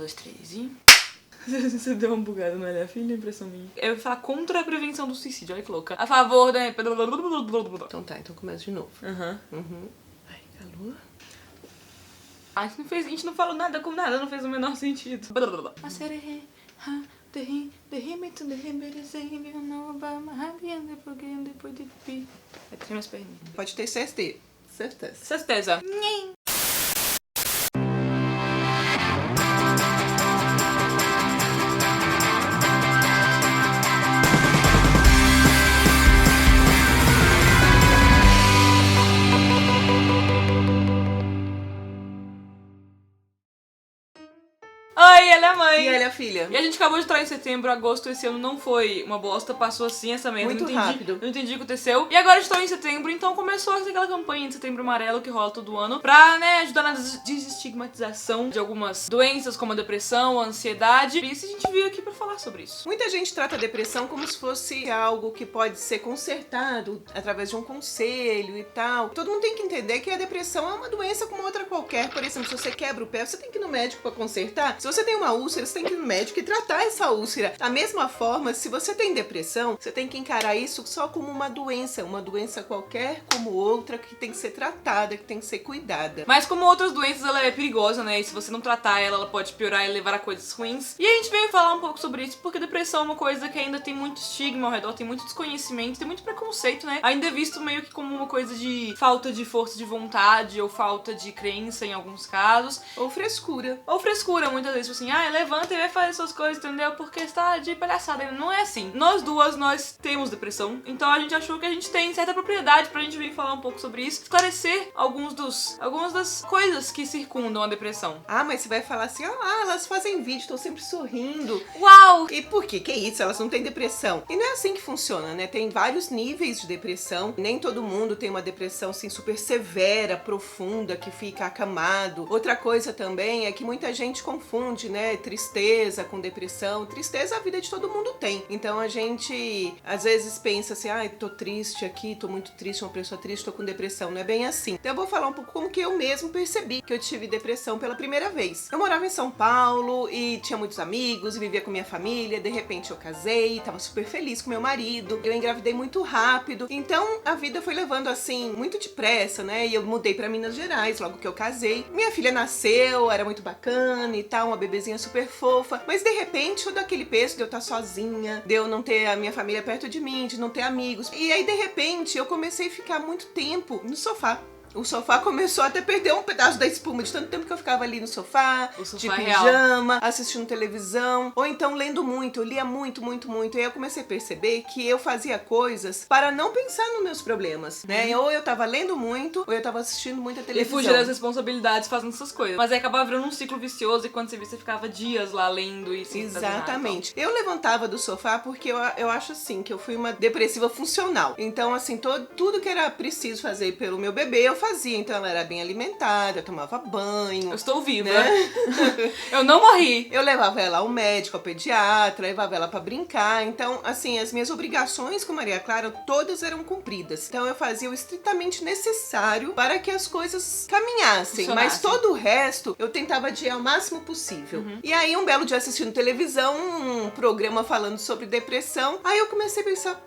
2, 3 e... Você deu uma bugada, não é, filha? Impressão minha. Eu ia falar contra a prevenção do suicídio, olha que louca. A favor da... Então tá, então começa de novo. Ai, calor. A gente não falou nada com nada, não fez o menor sentido. Vai ter minhas perninhas. Pode ter certeza. Certeza. Oi, ela é a mãe. E ela é a filha. E a gente acabou de entrar em setembro, agosto, esse ano não foi uma bosta, passou assim essa merda. Muito rápido. Não entendi o que aconteceu. E agora estou em setembro, então começou aquela campanha de Setembro Amarelo que rola todo ano pra, né, ajudar na desestigmatização de algumas doenças como a depressão, a ansiedade. E isso a gente veio aqui pra falar sobre isso. Muita gente trata a depressão como se fosse algo que pode ser consertado através de um conselho e tal. Todo mundo tem que entender que a depressão é uma doença como outra qualquer. Por exemplo, se você quebra o pé, você tem que ir no médico pra consertar. Se você tem uma úlcera, você tem que ir no médico e tratar essa úlcera. Da mesma forma, se você tem depressão, você tem que encarar isso só como uma doença qualquer como outra que tem que ser tratada, que tem que ser cuidada. Mas como outras doenças, ela é perigosa, né? E se você não tratar ela, ela pode piorar e levar a coisas ruins. E a gente veio falar um pouco sobre isso, porque depressão é uma coisa que ainda tem muito estigma ao redor, tem muito desconhecimento, tem muito preconceito, né? Ainda é visto meio que como uma coisa de falta de força de vontade ou falta de crença em alguns casos. Ou frescura. Ou frescura, muitas vezes, assim, levanta e vai fazer suas coisas, entendeu? Porque está de palhaçada. Não é assim. Nós duas, nós temos depressão, então a gente achou que a gente tem certa propriedade pra gente vir falar um pouco sobre isso, esclarecer algumas das coisas que circundam a depressão. Ah, mas você vai falar assim, elas fazem vídeo, estão sempre sorrindo. Uau! E por quê? Que isso? Elas não têm depressão. E não é assim que funciona, né? Tem vários níveis de depressão. Nem todo mundo tem uma depressão, assim, super severa, profunda, que fica acamado. Outra coisa também é que muita gente confunde, né? Tristeza com depressão. Tristeza a vida de todo mundo tem. Então a gente, às vezes, pensa assim, tô triste aqui, tô muito triste, uma pessoa triste, tô com depressão. Não é bem assim. Então eu vou falar um pouco como que eu mesmo percebi que eu tive depressão pela primeira vez. Eu morava em São Paulo e tinha muitos amigos e vivia com minha família. De repente eu casei, tava super feliz com meu marido. Eu engravidei muito rápido. Então a vida foi levando assim, muito depressa, né? E eu mudei pra Minas Gerais logo que eu casei. Minha filha nasceu, era muito bacana e tal, uma bebezinha super fofa. Mas de repente, todo aquele peso de eu estar sozinha, de eu não ter a minha família perto de mim, de não ter amigos. E aí, de repente, eu comecei a ficar muito tempo no sofá. O sofá começou até a perder um pedaço da espuma de tanto tempo que eu ficava ali no sofá, de pijama, assistindo televisão, ou então lendo muito. Eu lia muito. E aí eu comecei a perceber que eu fazia coisas para não pensar nos meus problemas, né? Ou eu tava lendo muito, ou eu tava assistindo muita televisão. E fugir das responsabilidades fazendo essas coisas. Mas aí acabava virando um ciclo vicioso e quando você via, você ficava dias lá lendo e sem Exatamente. fazer nada, Eu levantava do sofá porque eu acho assim, que eu fui uma depressiva funcional. Então, assim, tudo que era preciso fazer pelo meu bebê, eu fazia. Então ela era bem alimentada, eu tomava banho. Eu estou viva. Né? Eu não morri. Eu levava ela ao médico, ao pediatra, levava ela pra brincar. Então, assim, as minhas obrigações com Maria Clara, todas eram cumpridas. Então eu fazia o estritamente necessário para que as coisas caminhassem. Mas todo o resto, eu tentava adiar o máximo possível. E aí, um belo dia assistindo televisão, um programa falando sobre depressão. Aí eu comecei a pensar,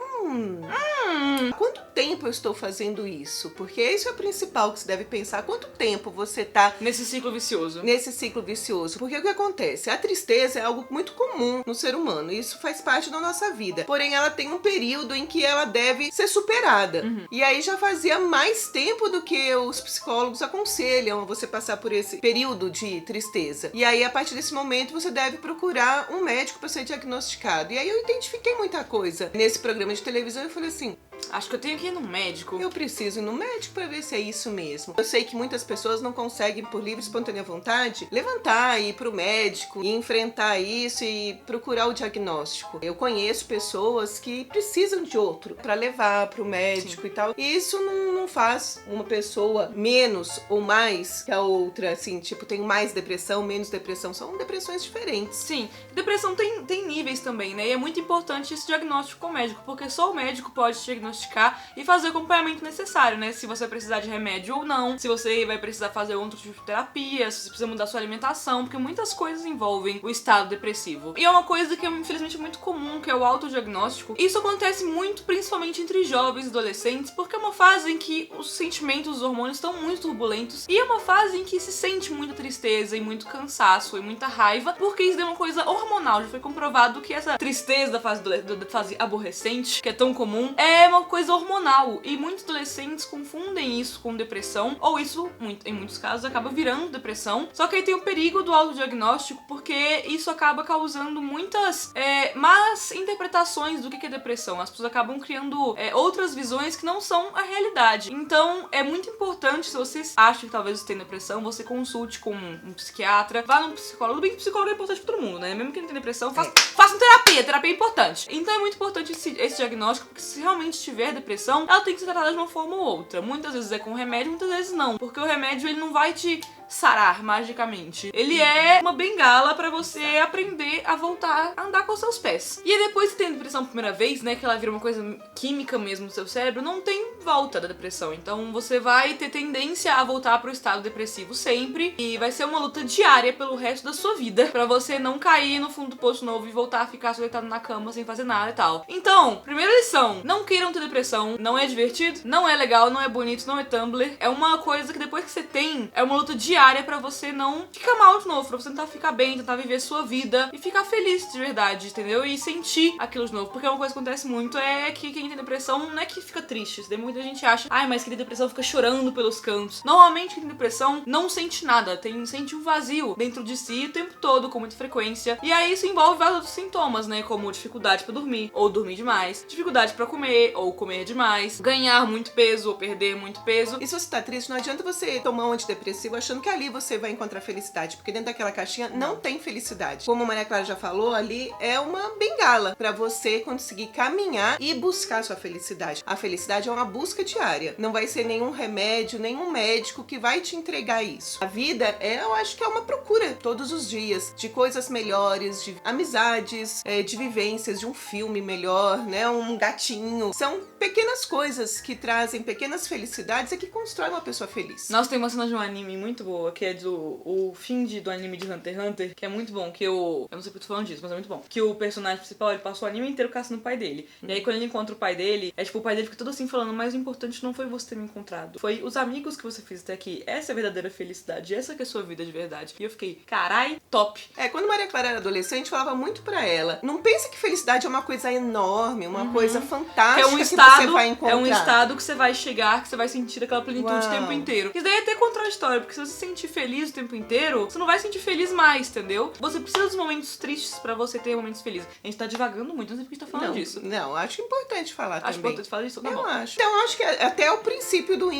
quanto tempo eu estou fazendo isso? Porque isso é o principal que você deve pensar. Quanto tempo você tá nesse ciclo vicioso? Nesse ciclo vicioso. Porque o que acontece? A tristeza é algo muito comum no ser humano. Isso faz parte da nossa vida. Porém, ela tem um período em que ela deve ser superada. E aí já fazia mais tempo do que os psicólogos aconselham você passar por esse período de tristeza. E aí, a partir desse momento, você deve procurar um médico para ser diagnosticado. E aí eu identifiquei muita coisa nesse programa de televisão e falei assim, acho que eu tenho que ir no médico. Eu preciso ir no médico pra ver se é isso mesmo. Eu sei que muitas pessoas não conseguem, por livre e espontânea vontade, levantar e ir pro médico e enfrentar isso e procurar o diagnóstico. Eu conheço pessoas que precisam de outro pra levar pro médico. Sim. E tal. E isso não não faz uma pessoa menos ou mais que a outra, assim, tipo, tem mais depressão, menos depressão, são depressões diferentes. Sim, depressão tem níveis também, né? E é muito importante esse diagnóstico com o médico, porque só o médico pode diagnosticar e fazer o acompanhamento necessário, né? Se você vai precisar de remédio ou não, se você vai precisar fazer outro tipo de terapia, se você precisa mudar sua alimentação, porque muitas coisas envolvem o estado depressivo. E é uma coisa que é, infelizmente, muito comum, que é o autodiagnóstico. Isso acontece muito, principalmente entre jovens e adolescentes, porque é uma fase em que os sentimentos, os hormônios estão muito turbulentos, e é uma fase em que se sente muita tristeza e muito cansaço e muita raiva, porque isso é uma coisa hormonal. Já foi comprovado que essa tristeza da fase aborrecente, que é tão comum, é uma coisa hormonal, e muitos adolescentes confundem isso com depressão, ou isso, em muitos casos, acaba virando depressão. Só que aí tem o perigo do autodiagnóstico, porque isso acaba causando muitas más interpretações do que é depressão. As pessoas acabam criando outras visões que não são a realidade. Então, é muito importante, se você acha que talvez você tenha depressão, você consulte com um psiquiatra, vá num psicólogo. Bem que psicólogo é importante pra todo mundo, né? Mesmo quem não tem depressão, façam terapia é importante. Então é muito importante esse diagnóstico, porque se realmente tiver depressão, ela tem que ser tratada de uma forma ou outra. Muitas vezes é com remédio, muitas vezes não, porque o remédio ele não vai te sarar magicamente. Ele é uma bengala pra você aprender a voltar a andar com os seus pés. E aí depois que tem depressão a primeira vez, né, que ela vira uma coisa química mesmo no seu cérebro, não tem volta da depressão. Então você vai ter tendência a voltar pro estado depressivo sempre, e vai ser uma luta diária pelo resto da sua vida, pra você não cair no fundo do poço novo e voltar a ficar deitado na cama sem fazer nada e tal. Então, primeira lição, não queiram ter depressão, não é divertido, não é legal, não é bonito, não é Tumblr. É uma coisa que depois que você tem, é uma luta diária pra você não ficar mal de novo, pra você tentar ficar bem, tentar viver sua vida e ficar feliz de verdade, entendeu? E sentir aquilo de novo, porque uma coisa que acontece muito é que quem tem depressão não é que fica triste. Muita gente acha, mas quem tem depressão fica chorando pelos cantos. Normalmente quem tem depressão não sente nada, sente um vazio dentro de si o tempo todo, com muita frequência. E aí isso envolve vários outros sintomas, né? Como dificuldade pra dormir, ou dormir demais, dificuldade pra comer, ou comer demais, ganhar muito peso, ou perder muito peso. E se você tá triste, não adianta você tomar um antidepressivo achando que ali você vai encontrar felicidade, porque dentro daquela caixinha não tem felicidade. Como a Maria Clara já falou, ali é uma bengala pra você conseguir caminhar e buscar sua felicidade. A felicidade é uma busca diária. Não vai ser nenhum remédio, nenhum médico que vai te entregar isso. A vida eu acho que é uma procura todos os dias de coisas melhores, de amizades, de vivências, de um filme melhor, né? Um gatinho. São pequenas coisas que trazem pequenas felicidades e que constroem uma pessoa feliz. Nossa, tem uma cena de um anime muito boa, que é o fim do anime de Hunter x Hunter, que é muito bom, que eu não sei porque eu tô falando disso, mas é muito bom. Que o personagem principal, ele passou o anime inteiro caçando o pai dele. E aí quando ele encontra o pai dele, tipo, o pai dele fica todo assim falando, mas o importante não foi você ter me encontrado, foi os amigos que você fez até aqui. Essa é a verdadeira felicidade, essa que é a sua vida de verdade. E eu fiquei, carai, top. Quando Maria Clara era adolescente, falava muito pra ela, não pense que felicidade é uma coisa enorme, uma coisa fantástica é um que estado, você vai encontrar. É um estado que você vai chegar, que você vai sentir aquela plenitude o tempo inteiro. Isso daí é até contraditório, porque se você se sentir feliz o tempo inteiro, você não vai sentir feliz mais, entendeu? Você precisa dos momentos tristes pra você ter momentos felizes. A gente tá divagando muito, não sei porque a gente tá falando disso. Não, acho importante falar também. Acho importante falar disso? Tá bom. Acho. Então, acho que até o princípio do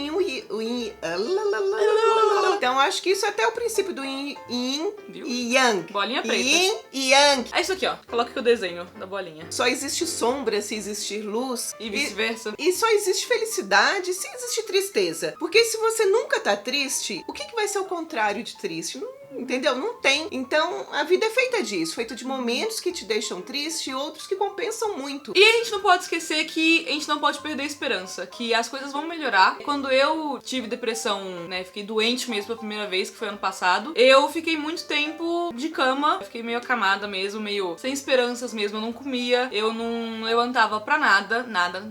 Então, acho que isso é até o princípio do yin e yang. Bolinha preta. Yin e yang. É isso aqui, ó. Coloca aqui o desenho da bolinha. Só existe sombra se existir luz. E vice-versa. E só existe felicidade se existe tristeza. Porque se você nunca tá triste, o que vai ser o contrário de triste? Entendeu? Não tem. Então, a vida é feita disso. Feita de momentos que te deixam triste e outros que compensam muito. E a gente não pode esquecer que a gente não pode perder a esperança. Que as coisas vão melhorar. Quando eu tive depressão, né, fiquei doente mesmo pela primeira vez, que foi ano passado, eu fiquei muito tempo de cama. Eu fiquei meio acamada mesmo, meio sem esperanças mesmo. Eu não comia, eu não levantava pra nada. Nada.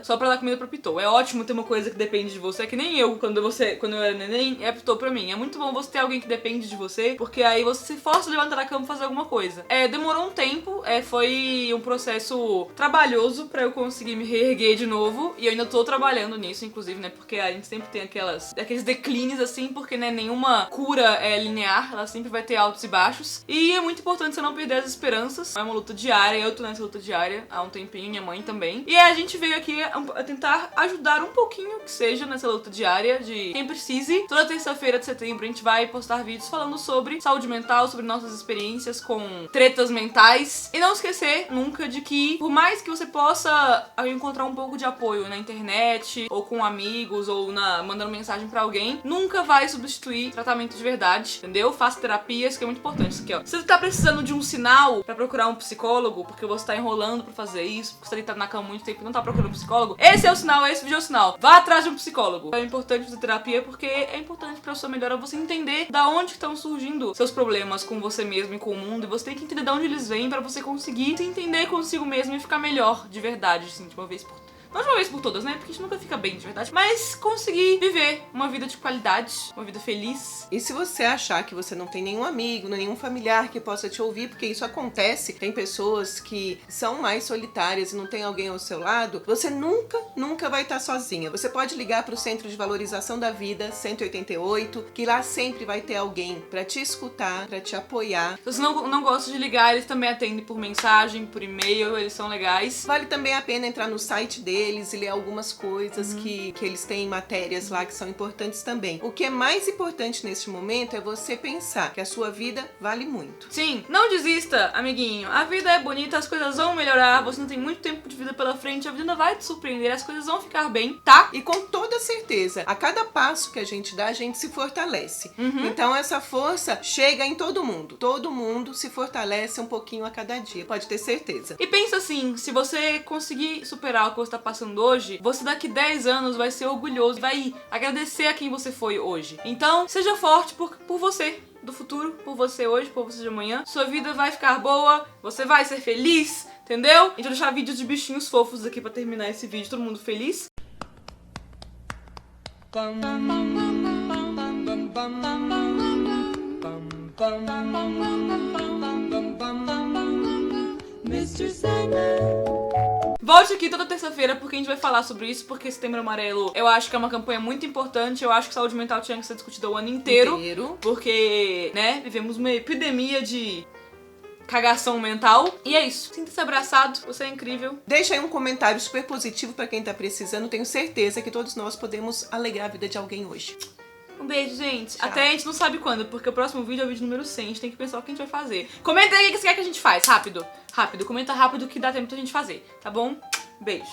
Só pra dar comida pro Pitou. É ótimo ter uma coisa que depende de você, que nem eu. Quando eu era neném, Pitou pra mim. É muito bom você ter alguém que depende de você, porque aí você se força a levantar da cama e fazer alguma coisa. Demorou um tempo, foi um processo trabalhoso pra eu conseguir me reerguer de novo, e eu ainda tô trabalhando nisso, inclusive, né, porque a gente sempre tem aqueles declínios, assim, porque, né, nenhuma cura é linear, ela sempre vai ter altos e baixos. baixos. E é muito importante você não perder as esperanças. É uma luta diária, eu tô nessa luta diária há um tempinho, minha mãe também. E a gente veio aqui a tentar ajudar um pouquinho, que seja nessa luta diária de quem precise. Toda terça-feira de setembro a gente vai postar vídeos falando sobre saúde mental, sobre nossas experiências com tretas mentais. E não esquecer nunca de que, por mais que você possa encontrar um pouco de apoio na internet, ou com amigos, ou mandando mensagem pra alguém, nunca vai substituir tratamento de verdade, entendeu? Faça terapias, que é muito importante isso aqui, ó. Se você tá precisando de um sinal pra procurar um psicólogo, porque você tá enrolando pra fazer isso, porque você tá na cama há muito tempo e não tá procurando um psicólogo, esse é o sinal, esse vídeo é o sinal. Vá atrás de um psicólogo. É importante fazer terapia porque é importante pra sua melhora você entender da onde estão surgindo seus problemas com você mesmo e com o mundo, e você tem que entender de onde eles vêm pra você conseguir se entender consigo mesmo e ficar melhor de verdade, assim, de uma vez por todas. Não de uma vez por todas, né? Porque a gente nunca fica bem de verdade. Mas conseguir viver uma vida de qualidade, uma vida feliz. E se você achar que você não tem nenhum amigo, nenhum familiar que possa te ouvir, porque isso acontece, tem pessoas que são mais solitárias e não tem alguém ao seu lado, você nunca vai estar sozinha. Você pode ligar para o Centro de Valorização da Vida, 188, que lá sempre vai ter alguém para te escutar, para te apoiar. Se você não gosta de ligar, eles também atendem por mensagem, por e-mail, eles são legais. Vale também a pena entrar no site deles e ler algumas coisas que eles têm matérias lá que são importantes também. O que é mais importante neste momento é você pensar que a sua vida vale muito. Sim, não desista, amiguinho. A vida é bonita, as coisas vão melhorar, você não tem muito tempo de vida pela frente, a vida ainda vai te surpreender, as coisas vão ficar bem, tá? E com toda certeza, a cada passo que a gente dá, a gente se fortalece. Então essa força chega em todo mundo. Todo mundo se fortalece um pouquinho a cada dia, pode ter certeza. E pensa assim, se você conseguir superar o que você tá passando hoje, você daqui 10 anos vai ser orgulhoso e vai agradecer a quem você foi hoje. Então, seja forte por você do futuro, por você hoje, por você de amanhã. Sua vida vai ficar boa, você vai ser feliz, entendeu? A gente vai deixar vídeos de bichinhos fofos aqui pra terminar esse vídeo, todo mundo feliz. Mr. Sandman. Volte aqui toda terça-feira porque a gente vai falar sobre isso, porque Setembro Amarelo eu acho que é uma campanha muito importante, eu acho que saúde mental tinha que ser discutida o ano inteiro. Porque, né, vivemos uma epidemia de cagação mental. E é isso. Sinta-se abraçado, você é incrível. Deixa aí um comentário super positivo pra quem tá precisando, tenho certeza que todos nós podemos alegrar a vida de alguém hoje. Um beijo, gente. Tchau. Até a gente não sabe quando, porque o próximo vídeo é o vídeo número 100. A gente tem que pensar o que a gente vai fazer. Comenta aí o que você quer que a gente faz. Rápido. Rápido. Comenta rápido que dá tempo da gente fazer. Tá bom? Beijo.